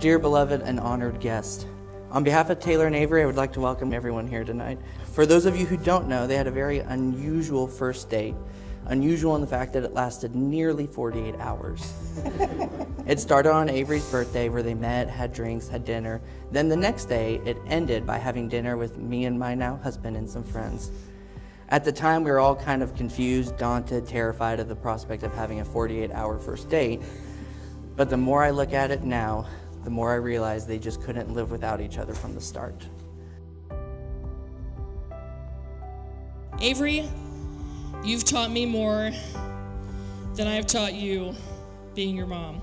Dear beloved and honored guest, on behalf of Taylor and Avery, I would like to welcome everyone here tonight. For those of you who don't know, they had a very unusual first date. Unusual in the fact that it lasted nearly 48 hours. It started on Avery's birthday where they met, had drinks, had dinner. Then the next day, it ended by having dinner with me and my now husband and some friends. At the time, we were all kind of confused, daunted, terrified of the prospect of having a 48-hour first date. But the more I look at it now, the more I realize they just couldn't live without each other from the start. Avery, you've taught me more than I've taught you being your mom.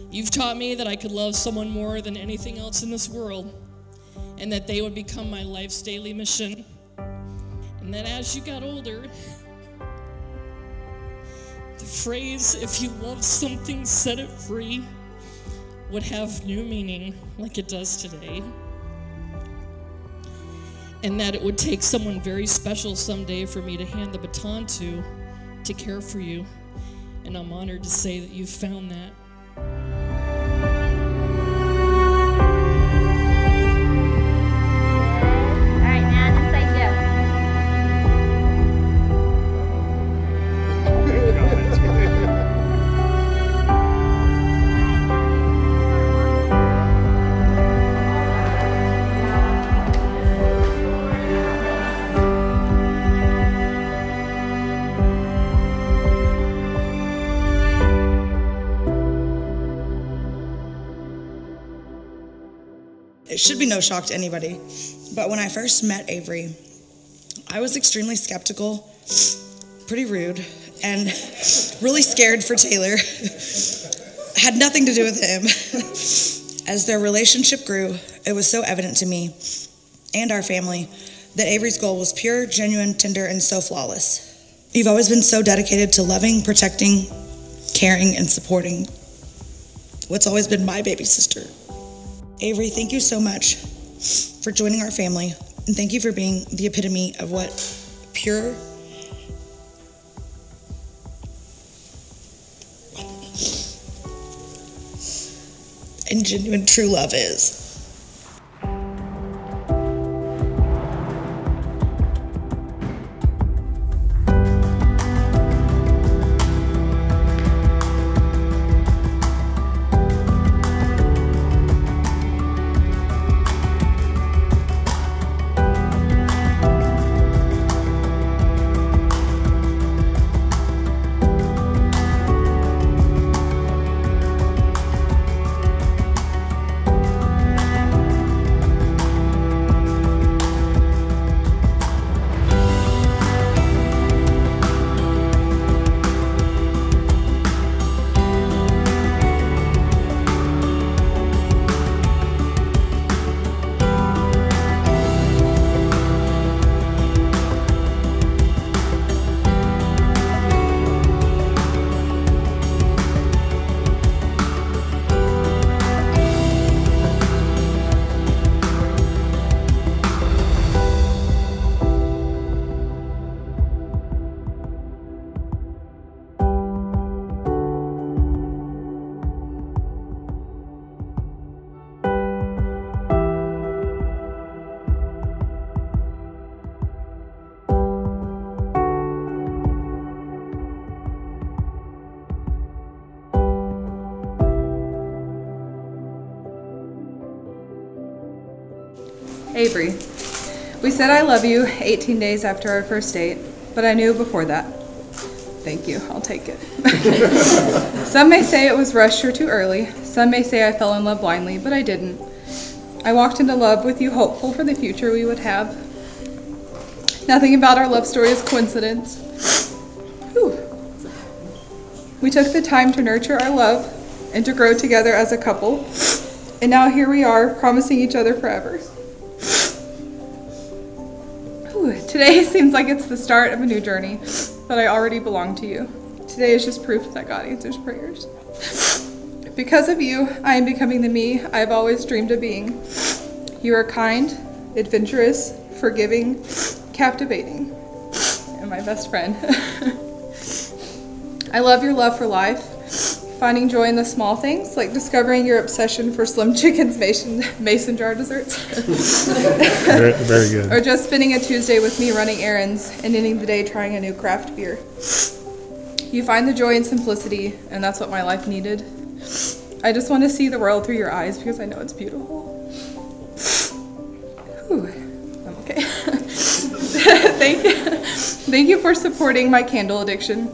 You've taught me that I could love someone more than anything else in this world, and that they would become my life's daily mission. And that as you got older, the phrase, if you love something, set it free, would have new meaning like it does today. And that it would take someone very special someday for me to hand the baton to care for you. And I'm honored to say that you've found that. It should be no shock to anybody, but when I first met Avery, I was extremely skeptical, pretty rude, and really scared for Taylor. Had nothing to do with him. As their relationship grew, it was so evident to me and our family that Avery's goal was pure, genuine, tender, and so flawless. You've always been so dedicated to loving, protecting, caring, and supporting what's always been my baby sister. Avery, thank you so much for joining our family, and thank you for being the epitome of what pure and genuine true love is. Avery, we said I love you 18 days after our first date, but I knew before that. Thank you, I'll take it. Some may say it was rushed or too early. Some may say I fell in love blindly, but I didn't. I walked into love with you hopeful for the future we would have. Nothing about our love story is coincidence. Whew. We took the time to nurture our love and to grow together as a couple, and now here we are, promising each other forever. Today seems like it's the start of a new journey, but I already belong to you. Today is just proof that God answers prayers. Because of you, I am becoming the me I've always dreamed of being. You are kind, adventurous, forgiving, captivating, and my best friend. I love your love for life, finding joy in the small things, like discovering your obsession for Slim Chicken's mason jar desserts. Very, very good. Or just spending a Tuesday with me running errands and ending the day trying a new craft beer. You find the joy in simplicity, and that's what my life needed. I just want to see the world through your eyes because I know it's beautiful. Whew, I'm okay. Thank you for supporting my candle addiction.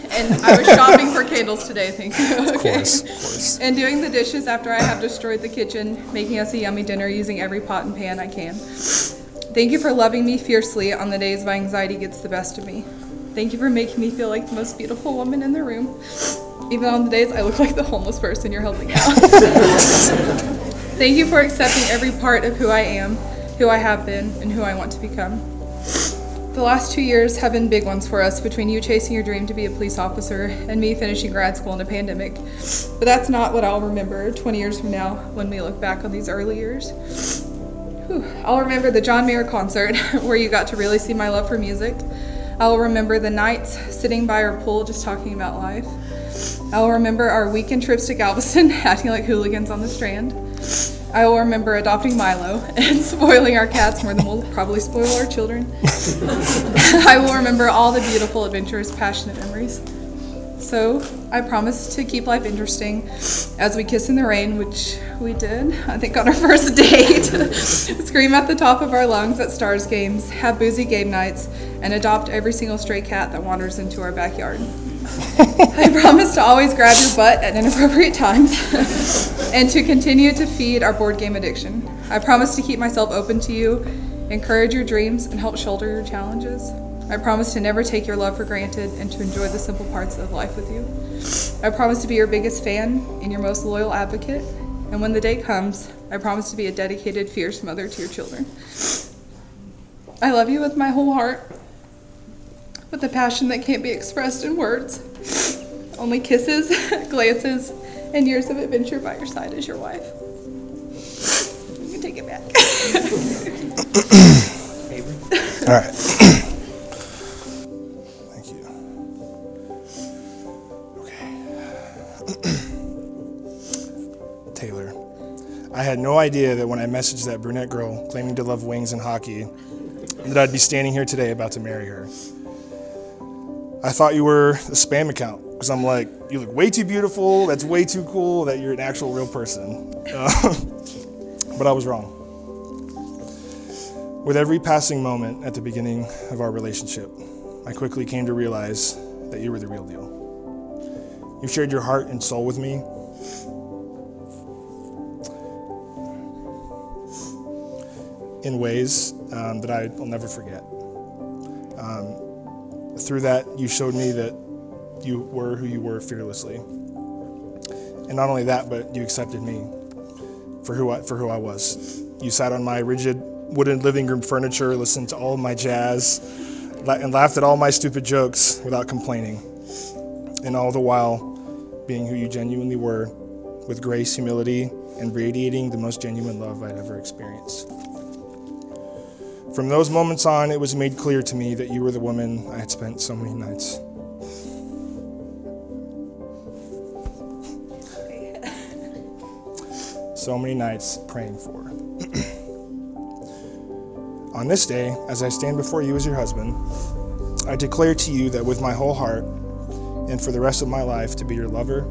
And I was shopping for candles today, thank you. Okay. Of course. And doing the dishes after I have destroyed the kitchen, making us a yummy dinner using every pot and pan I can. Thank you for loving me fiercely on the days my anxiety gets the best of me. Thank you for making me feel like the most beautiful woman in the room, even on the days I look like the homeless person you're helping out. Thank you for accepting every part of who I am, who I have been, and who I want to become. The last 2 years have been big ones for us, between you chasing your dream to be a police officer and me finishing grad school in a pandemic. But that's not what I'll remember 20 years from now when we look back on these early years. Whew. I'll remember the John Mayer concert where you got to really see my love for music. I will remember the nights sitting by our pool just talking about life. I will remember our weekend trips to Galveston acting like hooligans on the Strand. I will remember adopting Milo and spoiling our cats more than we'll probably spoil our children. I will remember all the beautiful, adventurous, passionate memories. So I promise to keep life interesting as we kiss in the rain, which we did, I think, on our first date. Scream at the top of our lungs at Stars games, have boozy game nights, and adopt every single stray cat that wanders into our backyard. I promise to always grab your butt at inappropriate times and to continue to feed our board game addiction. I promise to keep myself open to you, encourage your dreams, and help shoulder your challenges. I promise to never take your love for granted and to enjoy the simple parts of life with you. I promise to be your biggest fan and your most loyal advocate. And when the day comes, I promise to be a dedicated, fierce mother to your children. I love you with my whole heart, with a passion that can't be expressed in words. Only kisses, glances, and years of adventure by your side as your wife. You can take it back. All right. Thank you. Okay. Taylor, I had no idea that when I messaged that brunette girl claiming to love wings and hockey, that I'd be standing here today about to marry her. I thought you were a spam account, because I'm like, you look way too beautiful, that's way too cool, that you're an actual real person. But I was wrong. With every passing moment at the beginning of our relationship, I quickly came to realize that you were the real deal. You've shared your heart and soul with me. In ways that I'll never forget. Through that, you showed me that you were who you were fearlessly. And not only that, but you accepted me for who I was. You sat on my rigid wooden living room furniture, listened to all my jazz, and laughed at all my stupid jokes without complaining. And all the while, being who you genuinely were, with grace, humility, and radiating the most genuine love I'd ever experienced. From those moments on, it was made clear to me that you were the woman I had spent so many nights. So many nights praying for. On this day, as I stand before you as your husband, I declare to you that with my whole heart, and for the rest of my life, to be your lover,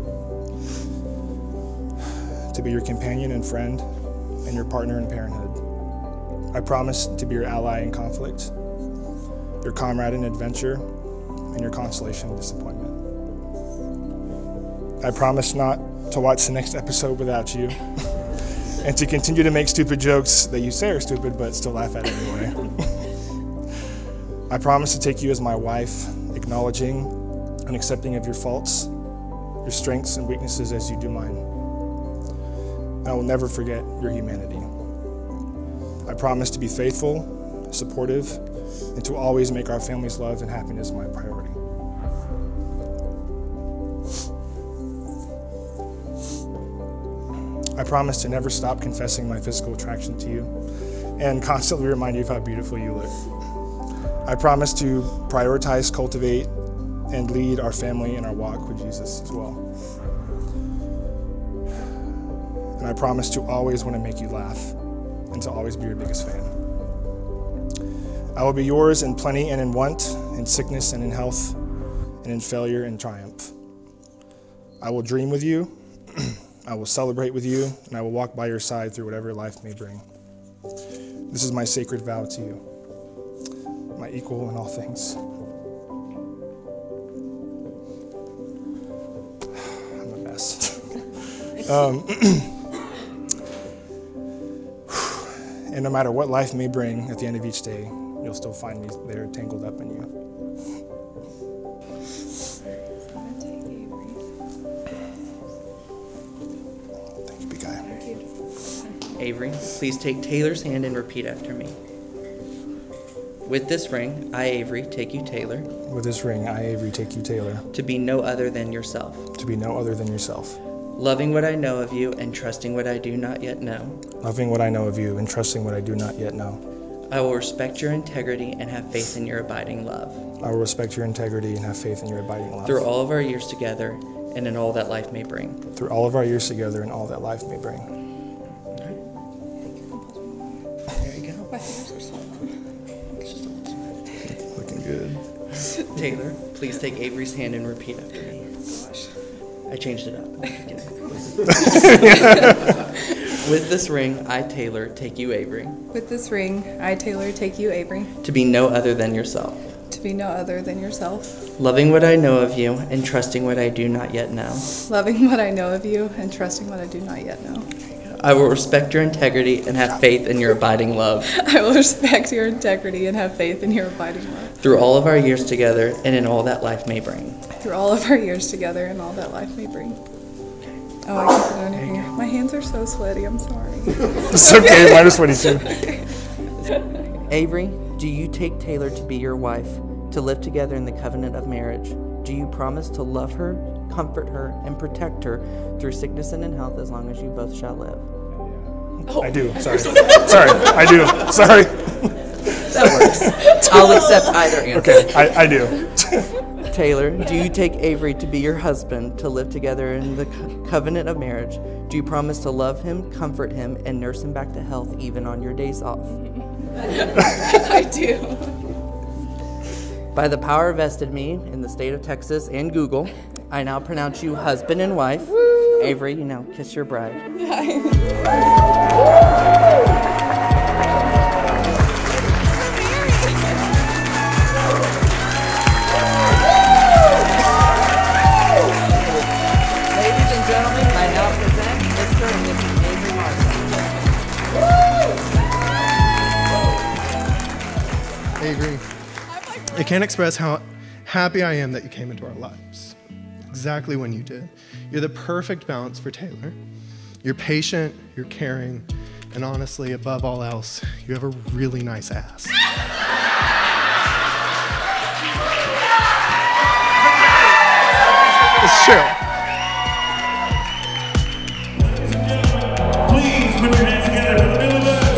to be your companion and friend, and your partner in parenthood. I promise to be your ally in conflict, your comrade in adventure, and your consolation in disappointment. I promise not to watch the next episode without you, and to continue to make stupid jokes that you say are stupid, but still laugh at anyway. I promise to take you as my wife, acknowledging and accepting of your faults, your strengths and weaknesses as you do mine. And I will never forget your humanity. I promise to be faithful, supportive, and to always make our family's love and happiness my priority. I promise to never stop confessing my physical attraction to you and constantly remind you of how beautiful you look. I promise to prioritize, cultivate, and lead our family in our walk with Jesus as well. and I promise to always want to make you laugh and to always be your biggest fan. I will be yours in plenty and in want, in sickness and in health, and in failure and triumph. I will dream with you, I will celebrate with you, and I will walk by your side through whatever life may bring. This is my sacred vow to you, my equal in all things. I'm a mess. And no matter what life may bring at the end of each day, you'll still find me there tangled up in you. Thank you, big guy. Avery, please take Taylor's hand and repeat after me. With this ring, I, Avery, take you, Taylor, With this ring, I, Avery, take you, Taylor, to be no other than yourself, to be no other than yourself, loving what I know of you and trusting what I do not yet know. loving what I know of you and trusting what I do not yet know. I will respect your integrity and have faith in your abiding love. I will respect your integrity and have faith in your abiding love. Through all of our years together and in all that life may bring. Through all of our years together and all that life may bring. There you go. Looking good. Taylor, please take Avery's hand and repeat after me. I changed it up. With this ring, I, Taylor, take you, Avery, With this ring, I, Taylor, take you, Avery, to be no other than yourself, to be no other than yourself, loving what I know of you and trusting what I do not yet know. loving what I know of you and trusting what I do not yet know. I will respect your integrity and have faith in your abiding love. I will respect your integrity and have faith in your abiding love. Through all of our years together and in all that life may bring. Through all of our years together and all that life may bring. Oh, I can put it on your finger. My hands are so sweaty, I'm sorry. It's okay, mine is sweaty too. Avery, do you take Taylor to be your wife, to live together in the covenant of marriage? Do you promise to love her, comfort her, and protect her through sickness and in health as long as you both shall live? I do, sorry. Sorry, I do, sorry. That works. I'll accept either answer. Okay, I do. Taylor, do you take Avery to be your husband, to live together in the covenant of marriage? Do you promise to love him, comfort him, and nurse him back to health even on your days off? I do. By the power vested me in the state of Texas and Google, I now pronounce you husband and wife. Avery, you now kiss your bride. Ladies and gentlemen, I now present Mr. and Mrs. Avery Martin. Avery, I can't express how happy I am that you came into our lives. Exactly when you did. You're the perfect balance for Taylor. You're patient, you're caring, and honestly, above all else, you have a really nice ass. It's true. Please put your hands together for the Millivers.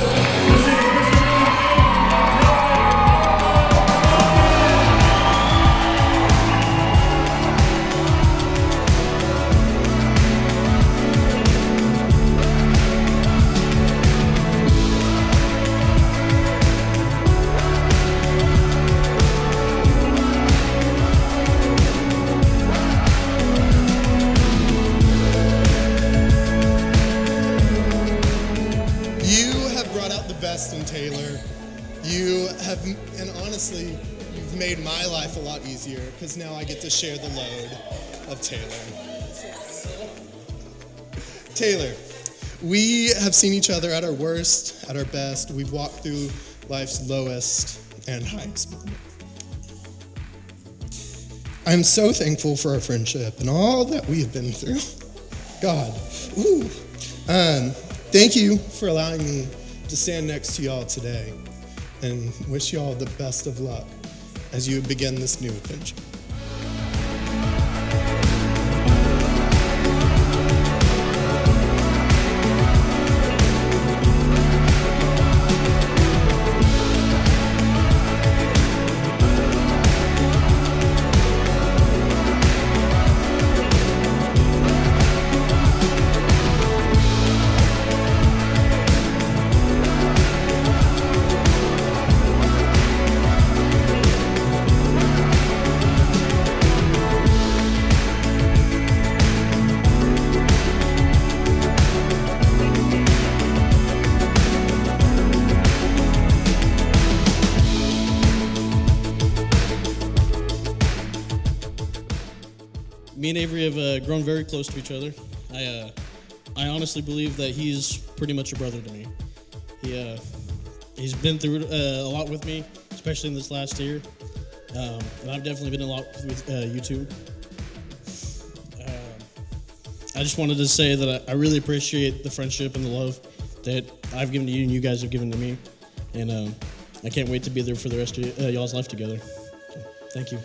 In Taylor, you have, and honestly, you've made my life a lot easier because now I get to share the load of Taylor. Taylor, we have seen each other at our worst, at our best. We've walked through life's lowest and highest moment. I'm so thankful for our friendship and all that we have been through. God, ooh. Thank you for allowing me to stand next to y'all today and wish y'all the best of luck as you begin this new adventure. Me and Avery have grown very close to each other. I honestly believe that he's pretty much a brother to me. He's been through a lot with me, especially in this last year. And I've definitely been a lot with you two. I just wanted to say that I really appreciate the friendship and the love that I've given to you and you guys have given to me. And I can't wait to be there for the rest of y'all's life together. So, thank you.